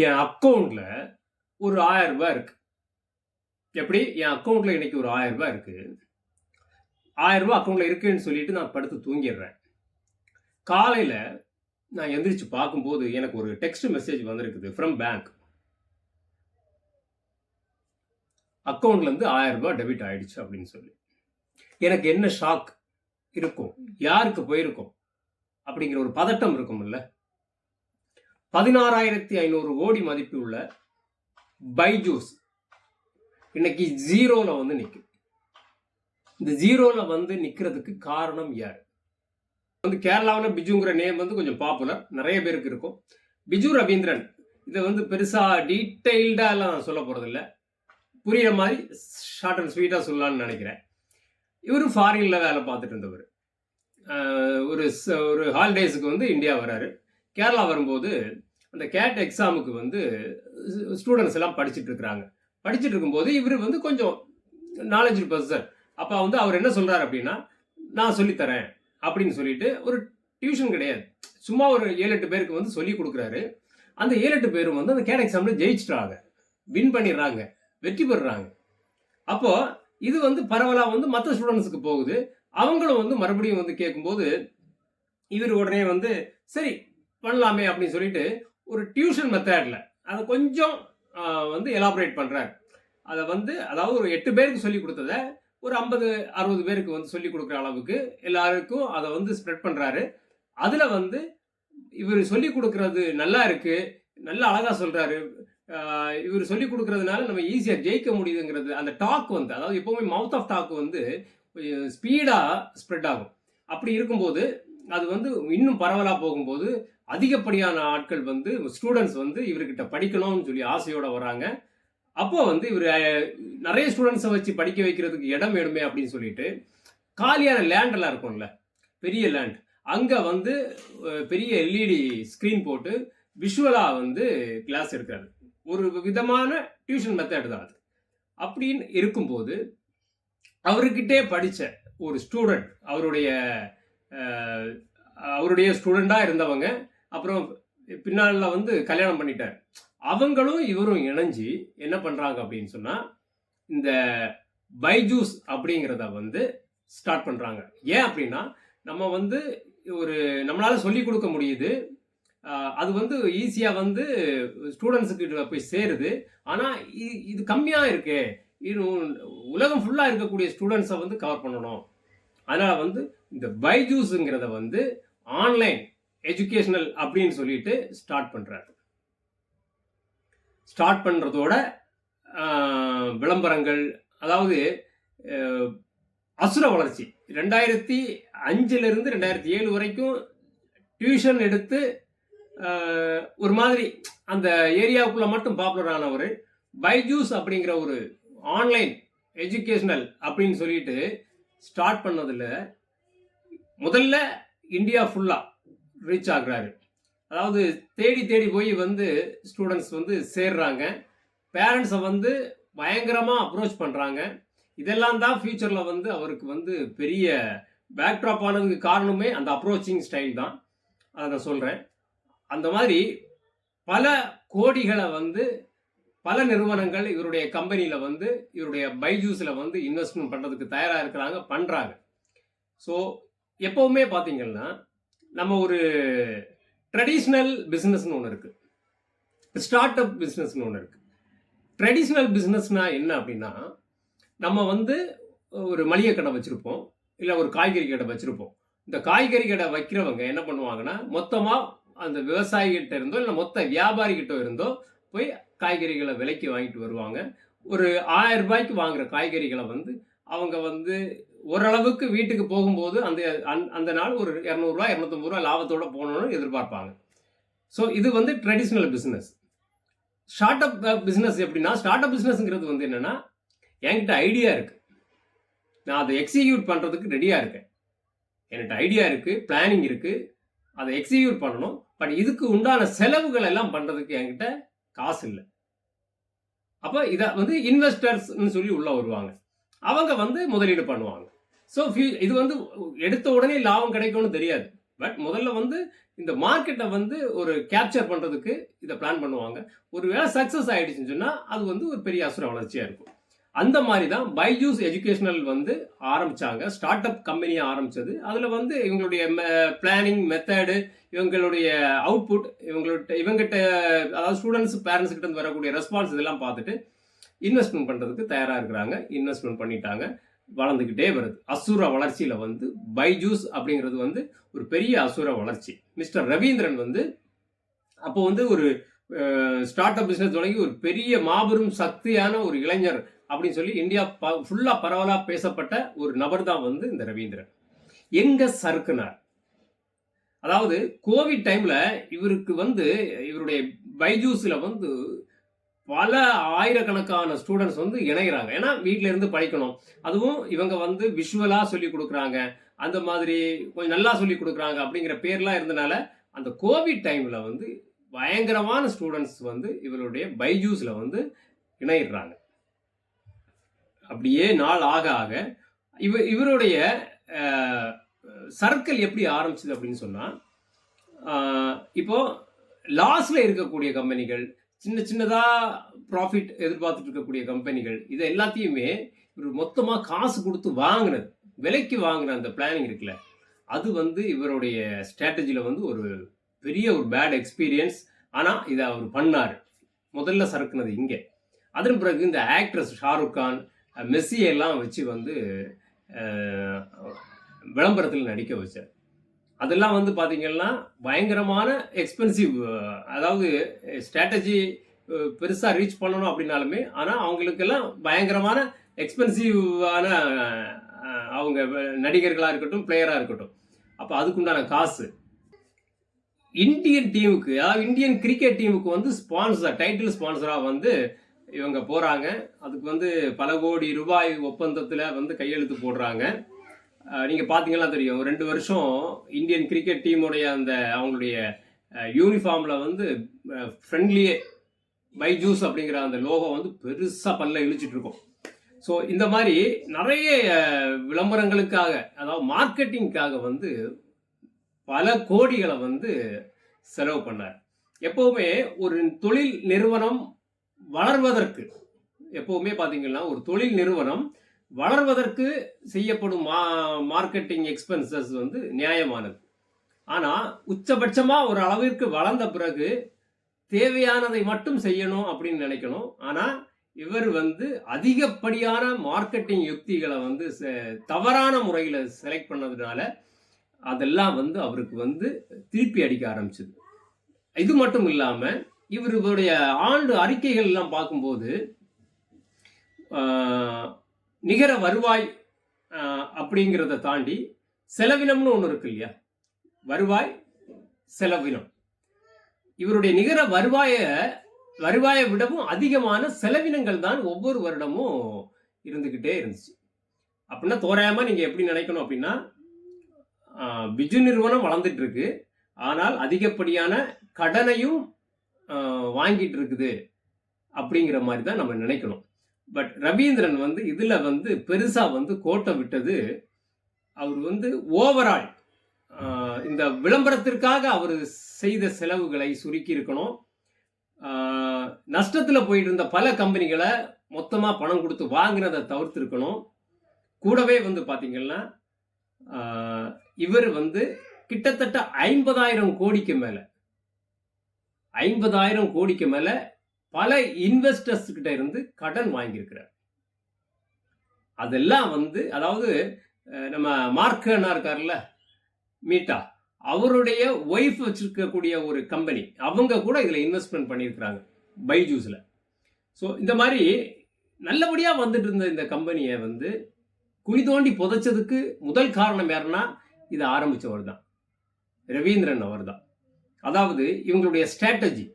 என் அக்கவுண்ட்ல ஒரு 1000 ரூபாய் இருக்கு. எப்படி? என் அக்கவுண்ட்ல இன்னைக்கு ஒரு 1000 ரூபாய் இருக்கு. 1000 ரூபாய் அக்கவுண்ட்ல இருக்குன்னு சொல்லிட்டு நான் படுத்து தூங்கிடுறேன். காலையில நான் எந்திரிச்சு பார்க்கும்போது எனக்கு ஒரு டெக்ஸ்ட் மெசேஜ் வந்திருக்குது ஃப்ரம் பேங்க். அக்கவுண்ட்ல இருந்து 1000 ரூபாய் டெபிட் ஆயிடுச்சு அப்படின்னு சொல்லி. எனக்கு என்ன ஷாக் இருக்கும்? யாருக்கு போயிருக்கும்? அப்படிங்கிற ஒரு பதட்டம் இருக்கும்ல. 16,500 கோடி மதிப்பு உள்ள பைஜூஸ் இன்னைக்கு ஜீரோல வந்து நிக்கு. இந்த ஜீரோல வந்து நிக்கிறதுக்கு காரணம் யார்? வந்து கேரளாவில் பிஜுங்கிற நேம் வந்து கொஞ்சம் பாப்புலர், நிறைய பேருக்கு இருக்கும். பிஜு ரவீந்திரன். இதை வந்து பெருசா டீட்டெயில்டா எல்லாம் சொல்ல போறது இல்லை, புரியுற மாதிரி ஷார்ட் அண்ட் ஸ்வீட்டா சொல்லலாம்னு நினைக்கிறேன். இவரு ஃபாரின்ல வேலை பார்த்துட்டு இருந்தவர். ஒரு ஹாலிடேஸுக்கு வந்து இந்தியா வராரு. கேரளா வரும்போது அந்த கேட் எக்ஸாமுக்கு வந்து ஸ்டூடெண்ட்ஸ் எல்லாம் படிச்சுட்டு இருக்கிறாங்க. படிச்சுட்டு இருக்கும்போது இவர் வந்து கொஞ்சம் நாலேஜ் பர்சன். அப்போ வந்து அவர் என்ன சொல்றாரு அப்படின்னா, நான் சொல்லித்தரேன் அப்படின்னு சொல்லிட்டு, ஒரு டியூஷன் கிடையாது, சும்மா ஒரு 7-8 பேருக்கு வந்து சொல்லி கொடுக்குறாரு. அந்த 7-8 பேரும் வந்து அந்த கேட் எக்ஸாம்ல ஜெயிச்சிட்டாங்க, வின் பண்ணிடுறாங்க, வெற்றி பெறுறாங்க. அப்போ இது வந்து பரவலா வந்து மற்ற ஸ்டூடெண்ட்ஸுக்கு போகுது. அவங்களும் வந்து மறுபடியும் வந்து கேட்கும்போது இவர் உடனே வந்து சரி பண்ணலாமே அப்படின்னு சொல்லிட்டு ஒரு டியூஷன் மெத்தட்ல அதை கொஞ்சம் வந்து எலாபரேட் பண்றாரு. அதை வந்து அதாவது ஒரு 8 பேருக்கு சொல்லி கொடுத்ததை ஒரு 50-60 பேருக்கு வந்து சொல்லி கொடுக்குற அளவுக்கு எல்லாருக்கும் அதை வந்து ஸ்ப்ரெட் பண்றாரு. அதுல வந்து இவர் சொல்லி கொடுக்கறது நல்லா இருக்கு, நல்லா அழகா சொல்றாரு. இவர் சொல்லி கொடுக்கறதுனால நம்ம ஈஸியா ஜெயிக்க முடியுதுங்கிறது அந்த டாக் வந்து, அதாவது எப்பவுமே மவுத் ஆஃப் டாக் வந்து ஸ்பீடா ஸ்ப்ரெட் ஆகும். அப்படி இருக்கும்போது அது வந்து இன்னும் பரவலா போகும்போது அதிகப்படியான ஆட்கள் வந்து ஸ்டூடெண்ட்ஸ் வந்து இவர்கிட்ட படிக்கணும்னு சொல்லி ஆசையோட வராங்க. அப்போ வந்து இவர் நிறைய ஸ்டூடெண்ட்ஸை வச்சு படிக்க வைக்கிறதுக்கு இடம் வேணுமே அப்படின்னு சொல்லிட்டு காலியான லேண்ட் எல்லாம் இருக்கும்ல, பெரிய லேண்ட், அங்க வந்து பெரிய எல்இடி ஸ்கிரீன் போட்டு விஷுவலா வந்து கிளாஸ் எடுக்கிறாரு. ஒரு விதமான டியூஷன் மெத்தட் தான் அது. அப்படின்னு இருக்கும்போது அவர்கிட்டே படிச்ச ஒரு ஸ்டூடெண்ட், அவருடைய ஸ்டூடெண்டா இருந்தவங்க அப்புறம் பின்னால வந்து கல்யாணம் பண்ணிட்டார். அவங்களும் இவரும் இணைஞ்சு என்ன பண்றாங்க அப்படின்னு சொன்னா, இந்த பைஜூஸ் அப்படிங்கிறத வந்து ஸ்டார்ட் பண்றாங்க. ஏன் அப்படின்னா, நம்ம வந்து நம்மளால சொல்லி கொடுக்க முடியுது, அது வந்து ஈஸியா வந்து ஸ்டூடெண்ட்ஸுக்கு போய் சேருது. ஆனா இது கம்மியா இருக்கு, உலகம் ஃபுல்லா இருக்கக்கூடிய ஸ்டூடெண்ட்ஸை வந்து கவர் பண்ணணும். அதனால வந்து இந்த பைஜூஸ்ங்கிறத வந்து ஆன்லைன் எஜுகேஷனல் அப்படின்னு சொல்லிட்டு ஸ்டார்ட் பண்றாரு. ஸ்டார்ட் பண்றதோட விளம்பரங்கள், அதாவது அசுர வளர்ச்சி. 2005 இருந்து 2007 வரைக்கும் டியூஷன் எடுத்து ஒரு மாதிரி அந்த ஏரியாவுக்குள்ள மட்டும் பாப்புலர் ஆனவர் பைஜூஸ் அப்படிங்கிற ஒரு ஆன்லைன் எஜுகேஷனல் அப்படின்னு சொல்லிட்டு ஸ்டார்ட் பண்ணதுல முதல்ல இந்தியா ஃபுல்லா ரீச் ஆகுறாரு. அதாவது தேடி தேடி போய் வந்து ஸ்டூடெண்ட்ஸ் வந்து சேர்றாங்க. பேரண்ட்ஸை வந்து பயங்கரமா அப்ரோச் பண்றாங்க. இதெல்லாம் தான் ஃபியூச்சர்ல வந்து அவருக்கு வந்து பெரிய பேக்ட்ராப் ஆனதுக்கு காரணமே அந்த அப்ரோச்சிங் ஸ்டைல் தான். அதை நான் சொல்றேன். அந்த மாதிரி பல கோடிகளை வந்து பல நிறுவனங்கள் இவருடைய கம்பெனியில வந்து இவருடைய பைஜூஸ்ல வந்து இன்வெஸ்ட்மெண்ட் பண்றதுக்கு தயாரா இருக்கிறாங்க, பண்றாங்க. ஸோ எப்பவுமே பாத்தீங்கன்னா நம்ம ஒரு ட்ரெடிஷ்னல் பிசினஸ்னு ஒன்று இருக்கு, ஸ்டார்ட் அப் பிசினஸ்னு ஒன்று இருக்கு. ட்ரெடிஷ்னல் பிசினஸ்னா என்ன அப்படின்னா, நம்ம வந்து ஒரு மளிகை கடை வச்சிருப்போம், இல்லை ஒரு காய்கறி கடை வச்சிருப்போம். இந்த காய்கறி கடை வைக்கிறவங்க என்ன பண்ணுவாங்கன்னா, மொத்தமா அந்த விவசாயிகிட்ட இருந்தோ இல்லை மொத்த வியாபாரி கிட்ட இருந்தோ போய் காய்கறிகளை விலைக்கு வாங்கிட்டு வருவாங்க. ஒரு 1000 ரூபாய்க்கு வாங்குற காய்கறிகளை வந்து அவங்க வந்து ஓரளவுக்கு வீட்டுக்கு போகும்போது அந்த நாள் ஒரு 200 ரூபாய் 250 ரூபாய் லாபத்தோட போகணும்னு எதிர்பார்ப்பாங்க. ஸோ இது வந்து traditional business. Start up business எப்படின்னா, ஸ்டார்ட் அப் பிசினஸ்ங்கிறது வந்து என்னன்னா, என்கிட்ட ஐடியா இருக்கு, நான் அதை எக்ஸிக்யூட் பண்றதுக்கு ரெடியா இருக்கேன், என்கிட்ட ஐடியா இருக்கு, பிளானிங் இருக்கு, அதை எக்ஸிக்யூட் பண்ணணும். பட் இதுக்கு உண்டான செலவுகள் எல்லாம் பண்றதுக்கு என்கிட்ட காசு இல்லை. அப்ப இத வந்து இன்வெஸ்டர்ஸ் சொல்லி உள்ள வருவாங்க, அவங்க வந்து முதலீடு பண்ணுவாங்க. ஸோ இது வந்து எடுத்த உடனே லாபம் கிடைக்கும்னு தெரியாது. பட் முதல்ல வந்து இந்த மார்க்கெட்டை வந்து ஒரு கேப்சர் பண்ணுறதுக்கு இதை பிளான் பண்ணுவாங்க. ஒரு வேளை சக்ஸஸ் ஆகிடுச்சுன்னு சொன்னால் அது வந்து ஒரு பெரிய அசுர வளர்ச்சியாக இருக்கும். அந்த மாதிரி தான் பைஜூஸ் எஜுகேஷனல் வந்து ஆரம்பித்தாங்க. ஸ்டார்ட் அப் கம்பெனியை ஆரம்பித்தது. அதில் வந்து இவங்களுடைய பிளானிங் மெத்தடு, இவங்களுடைய அவுட்புட், இவங்ககிட்ட அதாவது ஸ்டூடெண்ட்ஸ் பேரண்ட்ஸ் கிட்ட வரக்கூடிய ரெஸ்பான்ஸ் இதெல்லாம் பார்த்துட்டு இன்வெஸ்ட்மெண்ட் பண்ணுறதுக்கு தயாராக இருக்கிறாங்க. இன்வெஸ்ட்மெண்ட் பண்ணிட்டாங்க. வளர்ந்துக்கிட்டே வருது. அசுர வளர்ச்சியில் வந்து பைஜூஸ் அப்படிங்கிறது வந்து ஒரு பெரிய அசுர வளர்ச்சி. மிஸ்டர் ரவீந்திரன் வந்து அப்போ வந்து ஒரு ஸ்டார்ட் அப் பிஸ்னஸ் தொடங்கி ஒரு பெரிய மாபெரும் சக்தியான ஒரு இளைஞர் அப்படின்னு சொல்லி இந்தியா ஃபுல்லாக பரவலாக பேசப்பட்ட ஒரு நபர் தான் வந்து இந்த ரவீந்திரன். எங்க சறுக்குனார்? அதாவது கோவிட் டைம்ல இவருக்கு வந்து இவருடைய பைஜூஸில் வந்து பல ஆயிரக்கணக்கான ஸ்டூடெண்ட்ஸ் வந்து இணைகிறாங்க. ஏன்னா வீட்டில இருந்து படிக்கணும். அதுவும் இவங்க வந்து விஷுவலாக சொல்லி கொடுக்குறாங்க, அந்த மாதிரி கொஞ்சம் நல்லா சொல்லி கொடுக்குறாங்க அப்படிங்கிற பேர்லாம் இருந்தனால அந்த கோவிட் டைமில் வந்து பயங்கரமான ஸ்டூடெண்ட்ஸ் வந்து இவருடைய பைஜூஸில் வந்து இணையிடுறாங்க. அப்படியே நாள் ஆக ஆக இவருடைய சர்க்கிள் எப்படி ஆரம்பிச்சது அப்படின்னு சொன்னால், இப்போ லாஸில் இருக்கக்கூடிய கம்பெனிகள், சின்ன சின்னதாக ப்ராஃபிட் எதிர்பார்த்துட்டு இருக்கக்கூடிய கம்பெனிகள், இதை எல்லாத்தையுமே இவர் மொத்தமாக காசு கொடுத்து வாங்கினது, விலைக்கு வாங்கின அந்த பிளானிங் இருக்குல்ல, அது வந்து இவருடைய ஸ்ட்ராட்டஜியில் வந்து ஒரு பெரிய ஒரு பேட் எக்ஸ்பீரியன்ஸ். ஆனால் இதை அவர் பண்ணார். முதல்ல சறுக்குனது இங்கே. அதன் பிறகு இந்த ஆக்ட்ரஸ் ஷாருக் கான், மெஸ்ஸியெல்லாம் வச்சு வந்து விளம்பரத்தில் நடிக்க வச்சார். அதெல்லாம் வந்து பார்த்தீங்கன்னா பயங்கரமான எக்ஸ்பென்சிவ். அதாவது ஸ்ட்ராட்டஜி பெருசாக ரீச் பண்ணணும் அப்படின்னாலுமே, ஆனால் அவங்களுக்கெல்லாம் பயங்கரமான எக்ஸ்பென்சிவான அவங்க நடிகர்களாக இருக்கட்டும், பிளேயராக இருக்கட்டும். அப்போ அதுக்குண்டான காசு இந்தியன் டீமுக்கு, அதாவது இந்தியன் கிரிக்கெட் டீமுக்கு வந்து ஸ்பான்சர், டைட்டில் ஸ்பான்சராக வந்து இவங்க போகிறாங்க. அதுக்கு வந்து பல கோடி ரூபாய் ஒப்பந்தத்தில் வந்து கையெழுத்து போடுறாங்க. நீங்கள் பார்த்தீங்கன்னா தெரியும், 2 வருஷம் இந்தியன் கிரிக்கெட் டீமுடைய அந்த அவங்களுடைய யூனிஃபார்மில் வந்து ஃப்ரெண்ட்லியே பைஜூஸ் அப்படிங்கிற அந்த லோகோ வந்து பெருசாக பல்ல இழுச்சிட்டு இருக்கும். ஸோ இந்த மாதிரி நிறைய விளம்பரங்களுக்காக, அதாவது மார்க்கெட்டிங்காக வந்து பல கோடிகளை வந்து செலவு பண்ணார். எப்போவுமே ஒரு தொழில் நிறுவனம் வளர்வதற்கு, எப்போவுமே பார்த்தீங்கன்னா ஒரு தொழில் நிறுவனம் வளர்வதற்கு செய்யப்படும் மார்க்கெட்டிங் எக்ஸ்பென்சஸ் வந்து நியாயமானது. ஆனால் உச்சபட்சமாக ஒரு அளவிற்கு வளர்ந்த பிறகு தேவையானதை மட்டும் செய்யணும் அப்படின்னு நினைக்கணும். ஆனால் இவர் வந்து அதிகப்படியான மார்க்கெட்டிங் யுக்திகளை வந்து தவறான முறையில் செலக்ட் பண்ணதுனால அதெல்லாம் வந்து அவருக்கு வந்து திருப்பி அடிக்க ஆரம்பிச்சது. இது மட்டும் இல்லாமல் இவருடைய ஆண்டு அறிக்கைகள் எல்லாம் பார்க்கும்போது நிகர வருவாய் அப்படிங்கிறத தாண்டி செலவினம்னு ஒன்று இருக்கு இல்லையா, வருவாய் செலவினம். இவருடைய நிகர வருவாயை விடவும் அதிகமான செலவினங்கள் தான் ஒவ்வொரு வருடமும் இருந்துக்கிட்டே இருந்துச்சு. அப்படின்னா தோராயமாக நீங்கள் எப்படி நினைக்கணும் அப்படின்னா, பிஜு நிறுவனம் வளர்ந்துட்டு இருக்கு, ஆனால் அதிகப்படியான கடனையும் வாங்கிட்டு இருக்குது அப்படிங்கிற மாதிரி தான் நம்ம நினைக்கணும். பட் ரவீந்திரன் வந்து இதில் வந்து பெருசாக வந்து கோட்டை விட்டது. அவர் வந்து ஓவரால் இந்த விளம்பரத்திற்காக அவர் செய்த செலவுகளை சுருக்கி இருக்கணும். நஷ்டத்தில் போயிட்டு இருந்த பல கம்பெனிகளை மொத்தமாக பணம் கொடுத்து வாங்கினதை தவிர்த்திருக்கணும். கூடவே வந்து பார்த்தீங்கன்னா இவர் வந்து கிட்டத்தட்ட 50,000 கோடிக்கு மேலே 50,000 கோடிக்கு மேலே பல இன்வெஸ்டர்ஸ் கிட்ட இருந்து கடன் வாங்கியிருக்கிறார். அதெல்லாம் வந்து, அதாவது நம்ம மார்க்கனா இருக்கார்ல, மீட்டா, அவருடைய ஒய்ஃப் வச்சிருக்கக்கூடிய ஒரு கம்பெனி, அவங்க கூட இதில் இன்வெஸ்ட்மெண்ட் பண்ணியிருக்கிறாங்க பைஜூஸில். ஸோ இந்த மாதிரி நல்லபடியாக வந்துட்டு இருந்த இந்த கம்பெனியை வந்து குழி தோண்டி புதைச்சதுக்கு முதல் காரணம் யாருன்னா, இதை ஆரம்பித்தவர் தான் ரவீந்திரன் அவர் தான். அதாவது இவங்களுடைய ஸ்ட்ராட்டஜி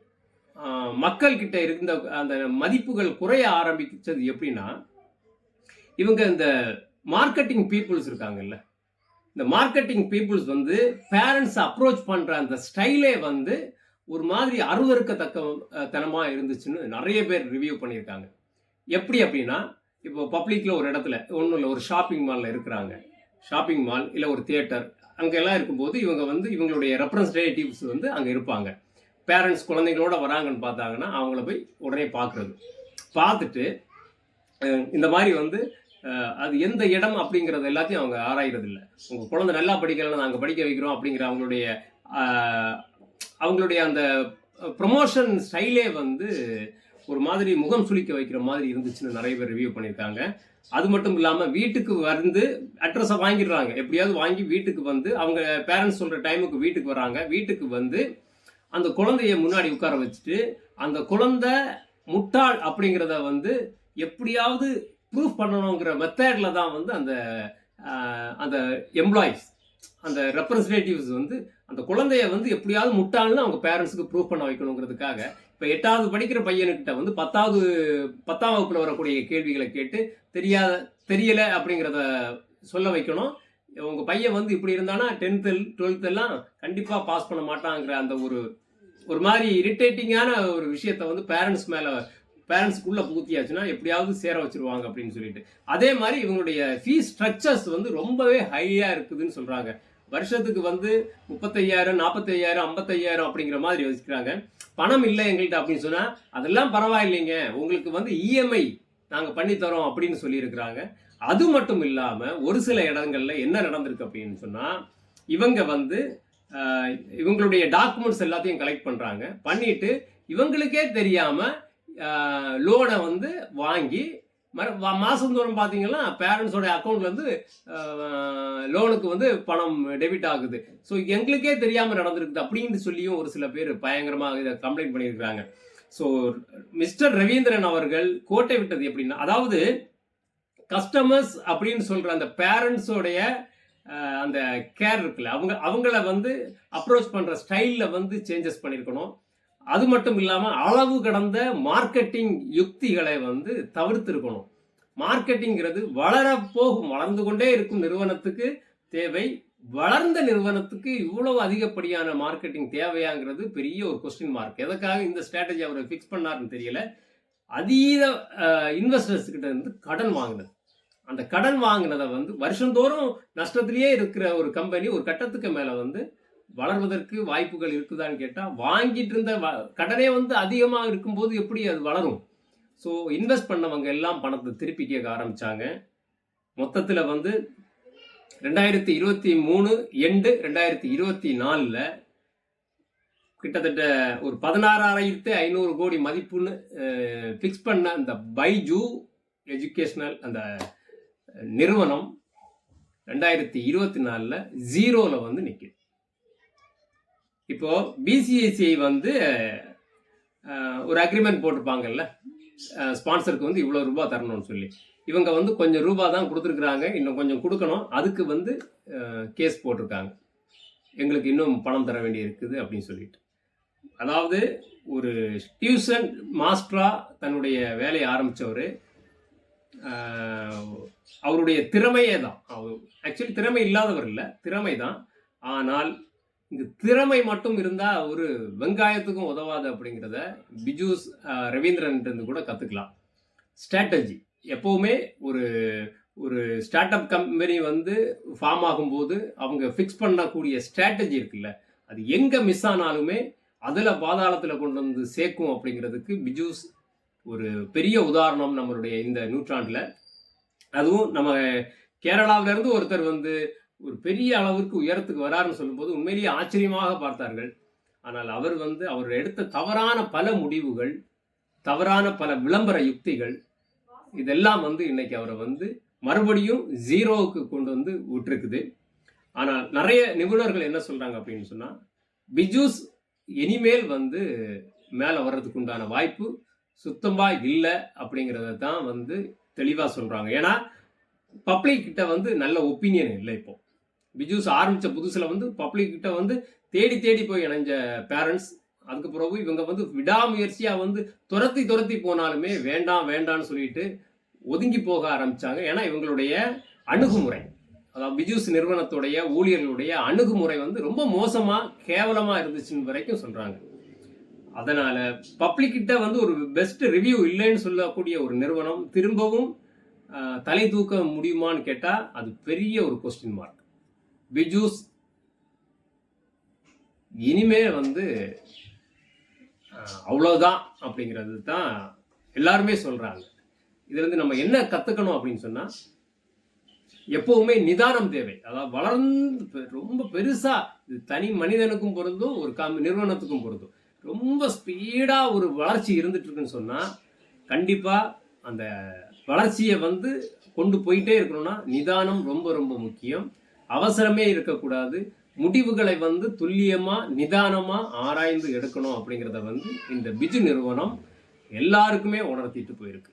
மக்கள்கிட்ட இருந்த அந்த மதிப்புகள் குறைய ஆரம்பிச்சது எப்படின்னா, இவங்க இந்த மார்க்கெட்டிங் பீப்புள்ஸ் இருக்காங்கல்ல, இந்த மார்க்கெட்டிங் பீப்புள்ஸ் வந்து பேரண்ட்ஸ் அப்ரோச் பண்ணுற அந்த ஸ்டைலே வந்து ஒரு மாதிரி அருவருக்கத்தக்க தனமாக இருந்துச்சுன்னு நிறைய பேர் ரிவ்யூ பண்ணியிருக்காங்க. எப்படி அப்படின்னா, இப்போ பப்ளிக்கில் ஒரு இடத்துல ஒன்றும் இல்லை, ஒரு ஷாப்பிங் மாலில் இருக்கிறாங்க, ஷாப்பிங் மால் இல்லை ஒரு தியேட்டர், அங்கெல்லாம் இருக்கும்போது இவங்க வந்து இவங்களுடைய ரெப்ரஸன்டேட்டிவ்ஸ் வந்து அங்கே இருப்பாங்க. பேரண்ட்ஸ் குழந்தைங்களோட வராங்கன்னு பார்த்தாங்கன்னா அவங்கள போய் உடனே பார்க்குறது. பார்த்துட்டு இந்த மாதிரி வந்து அது எந்த இடம் அப்படிங்கிறது எல்லாத்தையும் அவங்க ஆராய்றது இல்லை. உங்கள் குழந்தை நல்லா படிக்கலைன்னா நாங்கள் படிக்க வைக்கிறோம் அப்படிங்கிற அவங்களுடைய அந்த ப்ரொமோஷன் ஸ்டைலே வந்து ஒரு மாதிரி முகம் சுளிக்க வைக்கிற மாதிரி இருந்துச்சுன்னு நிறைய பேர் ரிவ்யூ பண்ணியிருக்காங்க. அது மட்டும் இல்லாமல் வீட்டுக்கு வந்து அட்ரஸை வாங்கிடுறாங்க. எப்படியாவது வாங்கி வீட்டுக்கு வந்து அவங்க பேரண்ட்ஸ் சொல்கிற டைமுக்கு வீட்டுக்கு வராங்க. வீட்டுக்கு வந்து அந்த குழந்தைய முன்னாடி உட்கார வச்சுட்டு அந்த குழந்தை முட்டாள் அப்படிங்கிறத வந்து எப்படியாவது ப்ரூஃப் பண்ணணுங்கிற மெத்தடில் தான் வந்து அந்த அந்த எம்ப்ளாயிஸ் அந்த ரெப்ரஸன்டேட்டிவ்ஸ் வந்து அந்த குழந்தைய வந்து எப்படியாவது முட்டாள்னு அவங்க பேரண்ட்ஸுக்கு ப்ரூவ் பண்ண வைக்கணுங்கிறதுக்காக இப்போ 8வது படிக்கிற பையனுக்கிட்ட வந்து 10ஆம் வகுப்பில் வரக்கூடிய கேள்விகளை கேட்டு தெரியலை அப்படிங்கிறத சொல்ல வைக்கணும். உங்கள் பையன் வந்து இப்படி இருந்தானா 10th 12th எல்லாம் கண்டிப்பாக பாஸ் பண்ண மாட்டாங்கிற அந்த ஒரு மாதிரி இரிட்டேட்டிங்கான ஒரு விஷயத்த வந்து பேரண்ட்ஸ்க்குள்ளே புகுத்தியாச்சுன்னா எப்படியாவது சேர வச்சிருவாங்க அப்படின்னு சொல்லிட்டு. அதே மாதிரி இவங்களுடைய ஃபீஸ் ஸ்ட்ரக்சர்ஸ் வந்து ரொம்பவே ஹையாக இருக்குதுன்னு சொல்கிறாங்க. வருஷத்துக்கு வந்து 35,000 45,000 55,000 அப்படிங்கிற மாதிரி வச்சுக்கிறாங்க. பணம் இல்லை எங்கள்கிட்ட அப்படின்னு சொன்னால் அதெல்லாம் பரவாயில்லைங்க, உங்களுக்கு வந்து இஎம்ஐ நாங்கள் பண்ணித்தரோம் அப்படின்னு சொல்லியிருக்கிறாங்க. அது மட்டும் இல்லாமல் ஒரு சில இடங்கள்ல என்ன நடந்திருக்கு அப்படின்னு சொன்னால் இவங்க வந்து இவங்களுடைய டாக்குமெண்ட்ஸ் எல்லாத்தையும் கலெக்ட் பண்ணுறாங்க. பண்ணிட்டு இவங்களுக்கே தெரியாமல் லோனை வந்து வாங்கி மாதந்தோறும் பார்த்தீங்கன்னா பேரண்ட்ஸோட அக்கௌண்ட்லேருந்து லோனுக்கு வந்து பணம் டெபிட் ஆகுது. ஸோ எங்களுக்கே தெரியாமல் நடந்திருக்குது அப்படின்னு சொல்லியும் ஒரு சில பேர் பயங்கரமாக இதை கம்ப்ளைண்ட் பண்ணியிருக்கிறாங்க. ஸோ மிஸ்டர் ரவீந்திரன் அவர்கள் கோட்டை விட்டது எப்படின்னா, அதாவது கஸ்டமர்ஸ் அப்படின்னு சொல்கிற அந்த பேரண்ட்ஸோடைய அந்த கேர் இருக்குல்ல, அவங்கள வந்து அப்ரோச் பண்ணுற ஸ்டைலில் வந்து சேஞ்சஸ் பண்ணியிருக்கணும். அது மட்டும் இல்லாமல் அளவு கடந்த மார்க்கெட்டிங் யுக்திகளை வந்து தவிர்த்திருக்கணும். மார்க்கெட்டிங்கிறது வளர்ந்து கொண்டே இருக்கும் நிறுவனத்துக்கு தேவை. வளர்ந்த நிறுவனத்துக்கு இவ்வளவு அதிகப்படியான மார்க்கெட்டிங் தேவையாங்கிறது பெரிய ஒரு கொஸ்டின் மார்க். எதற்காக இந்த ஸ்ட்ராட்டஜி அவர் ஃபிக்ஸ் பண்ணாருன்னு தெரியல. அதீத இன்வெஸ்டர்ஸ் கிட்ட இருந்து கடன் வாங்கினது, அந்த கடன் வாங்கினதை வந்து வருஷந்தோறும் நஷ்டத்திலேயே இருக்கிற ஒரு கம்பெனி ஒரு கட்டத்துக்கு மேலே வந்து வளர்வதற்கு வாய்ப்புகள் இருக்குதான்னு கேட்டால், வாங்கிட்டு இருந்த கடனே வந்து அதிகமாக இருக்கும்போது எப்படி அது வளரும்? ஸோ இன்வெஸ்ட் பண்ணவங்க எல்லாம் பணத்தை திருப்பி கேட்க ஆரம்பித்தாங்க. மொத்தத்தில் வந்து 2023 எண்டு 2024 கிட்டத்தட்ட ஒரு 16,500 கோடி மதிப்புன்னு ஃபிக்ஸ் பண்ண அந்த பைஜூ எஜுகேஷனல் அந்த நிறுவனம் 2024 ஜீரோவில் வந்து நிற்குது. இப்போ பிசிஐசிஐ வந்து ஒரு அக்ரிமெண்ட் போட்டிருப்பாங்கல்ல, ஸ்பான்சருக்கு வந்து இவ்வளோ ரூபா தரணும்னு சொல்லி. இவங்க வந்து கொஞ்சம் ரூபா தான் கொடுத்துருக்குறாங்க, இன்னும் கொஞ்சம் கொடுக்கணும். அதுக்கு வந்து கேஸ் போட்டிருக்காங்க, எங்களுக்கு இன்னும் பணம் தர வேண்டி இருக்குது அப்படின்னு சொல்லிட்டு. அதாவது ஒரு டியூஷன் மாஸ்டரா தன்னுடைய வேலையை ஆரம்பித்தவர், அவருடைய திறமையே தான், அவர் ஆக்சுவலி திறமை இல்லாதவர் இல்லை, திறமை தான். ஆனால் இங்கு திறமை மட்டும் இருந்தால் ஒரு வெங்காயத்துக்கும் உதவாது அப்படிங்கிறத பிஜூஸ் ரவீந்திரன் கூட கற்றுக்கலாம். ஸ்ட்ராட்டஜி எப்போவுமே ஒரு ஸ்டார்ட் அப் கம்பெனி வந்து ஃபார்ம் ஆகும்போது அவங்க ஃபிக்ஸ் பண்ணக்கூடிய ஸ்ட்ராட்டஜி இருக்குல்ல, அது எங்கே மிஸ் ஆனாலுமே அதில் பாதாளத்தில் கொண்டு வந்து சேர்க்கும் அப்படிங்கிறதுக்கு பிஜூஸ் ஒரு பெரிய உதாரணம் நம்மளுடைய இந்த நூற்றாண்டில். அதுவும் நம்ம கேரளாவிலேருந்து ஒருத்தர் வந்து ஒரு பெரிய அளவிற்கு உயரத்துக்கு வராருன்னு சொல்லும்போது உண்மையிலேயே ஆச்சரியமாக பார்த்தார்கள். ஆனால் அவர் எடுத்த தவறான பல முடிவுகள், தவறான பல விளம்பர யுக்திகள், இதெல்லாம் வந்து இன்னைக்கு அவரை வந்து மறுபடியும் ஜீரோவுக்கு கொண்டு வந்து விட்டுருக்குது. ஆனால் நிறைய நிபுணர்கள் என்ன சொல்றாங்க அப்படின்னு சொன்னா, பிஜூஸ் இனிமேல் வந்து மேலே வர்றதுக்கு உண்டான வாய்ப்பு சுத்தமா இல்லை அப்படிங்கிறத தான் வந்து தெளிவாக சொல்றாங்க. ஏன்னா பப்ளிக் கிட்ட வந்து நல்ல ஒப்பீனியன் இல்லை. இப்போ பிஜூஸ் ஆரம்பித்த புதுசில் வந்து பப்ளிக் கிட்ட வந்து தேடி போய் இணைஞ்ச பேரண்ட்ஸ், அதுக்கு பிறகு இவங்க வந்து விடாமுயற்சியாக வந்து துரத்தி போனாலுமே வேண்டான்னு சொல்லிட்டு ஒதுங்கி போக ஆரம்பித்தாங்க. ஏன்னா இவங்களுடைய அணுகுமுறை, அதாவது பிஜூஸ் நிறுவனத்துடைய ஊழியர்களுடைய அணுகுமுறை வந்து ரொம்ப மோசமாக கேவலமாக இருந்துச்சுன்னு வரைக்கும் சொல்கிறாங்க. அதனால் பப்ளிக்கிட்ட வந்து ஒரு பெஸ்ட் ரிவ்யூ இல்லைன்னு சொல்லக்கூடிய ஒரு நிறுவனம் திரும்பவும் தலை தூக்க முடியுமான்னு கேட்டால் அது பெரிய ஒரு கொஸ்டின் மார்க். பிஜூஸ் இனிமே வந்து அவ்வளோதான் அப்படிங்கிறது தான் எல்லாருமே சொல்கிறாங்க. இதுலேருந்து நம்ம என்ன கற்றுக்கணும் அப்படின்னு சொன்னால், எப்பவுமே நிதானம் தேவை. அதாவது வளர்ந்து ரொம்ப பெருசாக, இது தனி மனிதனுக்கும் பொருந்தும், ஒரு நிறுவனத்துக்கும் பொருந்தும். ரொம்ப ஸ்பீடாக ஒரு வளர்ச்சி இருந்துட்டு இருக்குன்னு சொன்னால், கண்டிப்பாக அந்த வளர்ச்சியை வந்து கொண்டு போயிட்டே இருக்கணும்னா நிதானம் ரொம்ப ரொம்ப முக்கியம். அவசரமே இருக்கக்கூடாது. முடிவுகளை வந்து துல்லியமாக நிதானமாக ஆராய்ந்து எடுக்கணும் அப்படிங்கிறத வந்து இந்த பிஜு நிறுவனம் எல்லாருக்குமே உணர்த்திட்டு போயிருக்கு.